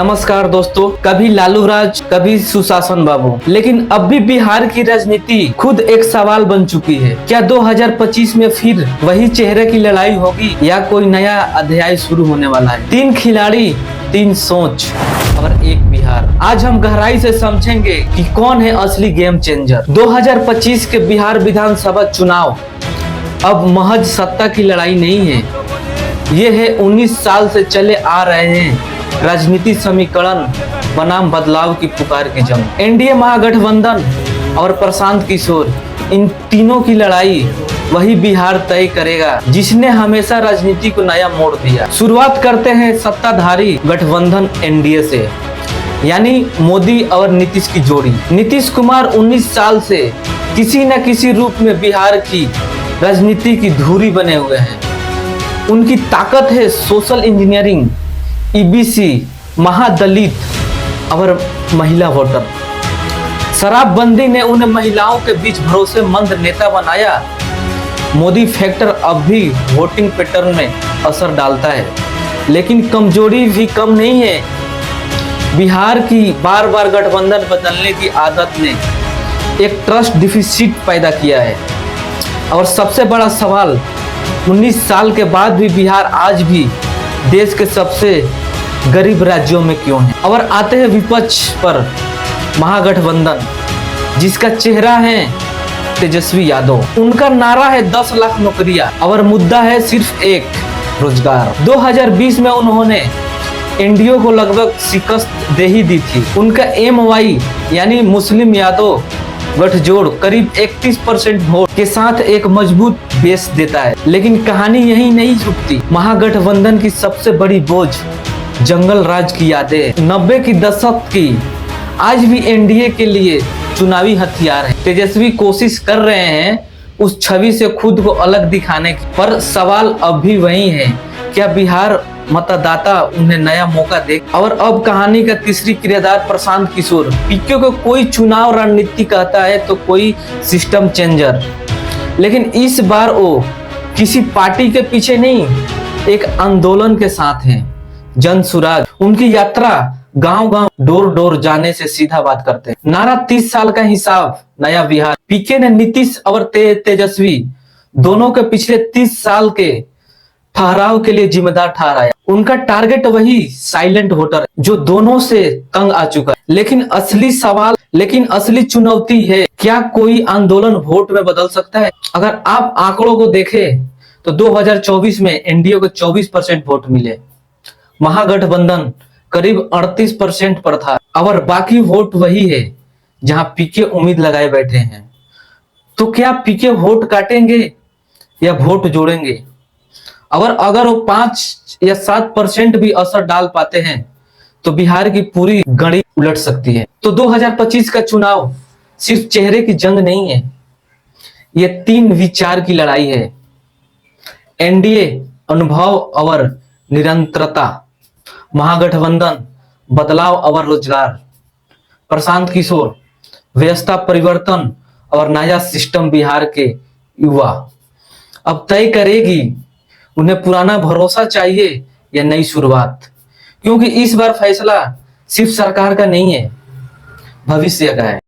नमस्कार दोस्तों, कभी लालू राज कभी सुशासन बाबू, लेकिन अब भी बिहार की राजनीति खुद एक सवाल बन चुकी है। क्या 2025 में फिर वही चेहरे की लड़ाई होगी या कोई नया अध्याय शुरू होने वाला है? 3 खिलाड़ी, 3 सोच और एक बिहार। आज हम गहराई से समझेंगे कि कौन है असली गेम चेंजर। 2025 के बिहार विधानसभा चुनाव अब महज सत्ता की लड़ाई नहीं है, ये है 19 साल से चले आ रहे हैं राजनीति समीकरण बनाम बदलाव की पुकार की जंग। एनडीए महागठबंधन और प्रशांत किशोर, इन तीनों की लड़ाई वही बिहार तय करेगा जिसने हमेशा राजनीति को नया मोड़ दिया। शुरुआत करते हैं सत्ताधारी गठबंधन एनडीए से, यानी मोदी और नीतीश की जोड़ी। नीतीश कुमार 19 साल से किसी न किसी रूप में बिहार की राजनीति की धुरी बने हुए हैं। उनकी ताकत है सोशल इंजीनियरिंग, ईबीसी, महादलित और महिला वोटर। शराबबंदी ने उन्हें महिलाओं के बीच भरोसेमंद नेता बनाया। मोदी फैक्टर अब भी वोटिंग पैटर्न में असर डालता है, लेकिन कमजोरी भी कम नहीं है। बिहार की बार बार गठबंधन बदलने की आदत ने एक ट्रस्ट डिफिसिट पैदा किया है। और सबसे बड़ा सवाल, 19 साल के बाद भी बिहार आज भी देश के सबसे गरीब राज्यों में क्यों है? और आते हैं विपक्ष पर, महागठबंधन जिसका चेहरा है तेजस्वी यादव। उनका नारा है 10 लाख नौकरियां और मुद्दा है सिर्फ एक, रोजगार। 2020 में उन्होंने एनडीए को लगभग शिकस्त दे ही दी थी। उनका एमवाई यानी मुस्लिम यादव गठजोड़ करीब 31% वोट के साथ एक मजबूत बेस देता है। लेकिन कहानी यही नहीं रुकती। महागठबंधन की सबसे बड़ी बोझ जंगल राज की यादें, 90 की दशक की, आज भी एनडीए के लिए चुनावी हथियार है। तेजस्वी कोशिश कर रहे हैं उस छवि से खुद को अलग दिखाने की, पर सवाल अब भी वही है, क्या बिहार मतदाता उन्हें नया मौका दे? और अब कहानी का तीसरी किरदार प्रशांत किशोर। पीके को कोई चुनाव रणनीति कहता है तो कोई सिस्टम चेंजर, लेकिन इस बार वो किसी पार्टी के पीछे नहीं, एक आंदोलन के साथ हैं। जन सुराग उनकी यात्रा गांव-गांव, डोर डोर जाने से सीधा बात करते हैं। नारा 30 साल का हिसाब, नया बिहार। पीके ने नीतीश और तेजस्वी दोनों के पिछले 30 साल के ठहराव के लिए जिम्मेदार ठहराया। उनका टारगेट वही साइलेंट वोटर जो दोनों से तंग आ चुका है। लेकिन असली चुनौती है, क्या कोई आंदोलन वोट में बदल सकता है? अगर आप आंकड़ों को देखें तो 2024 में एनडीए को 24% वोट मिले, महागठबंधन करीब 38% पर था, और बाकी वोट वही है जहां पीके उम्मीद लगाए बैठे हैं। तो क्या पीके वोट काटेंगे या वोट जोड़ेंगे? और अगर वो 5 या 7% भी असर डाल पाते हैं तो बिहार की पूरी गणित उलट सकती है। तो 2025 का चुनाव सिर्फ चेहरे की जंग नहीं है, ये 3 विचार की लड़ाई है। एनडीए अनुभव और निरंतरता, महागठबंधन बदलाव और रोजगार, प्रशांत किशोर व्यवस्था परिवर्तन और नया सिस्टम। बिहार के युवा अब तय करेगी उन्हें पुराना भरोसा चाहिए या नई शुरुआत, क्योंकि इस बार फैसला सिर्फ सरकार का नहीं है, भविष्य का है।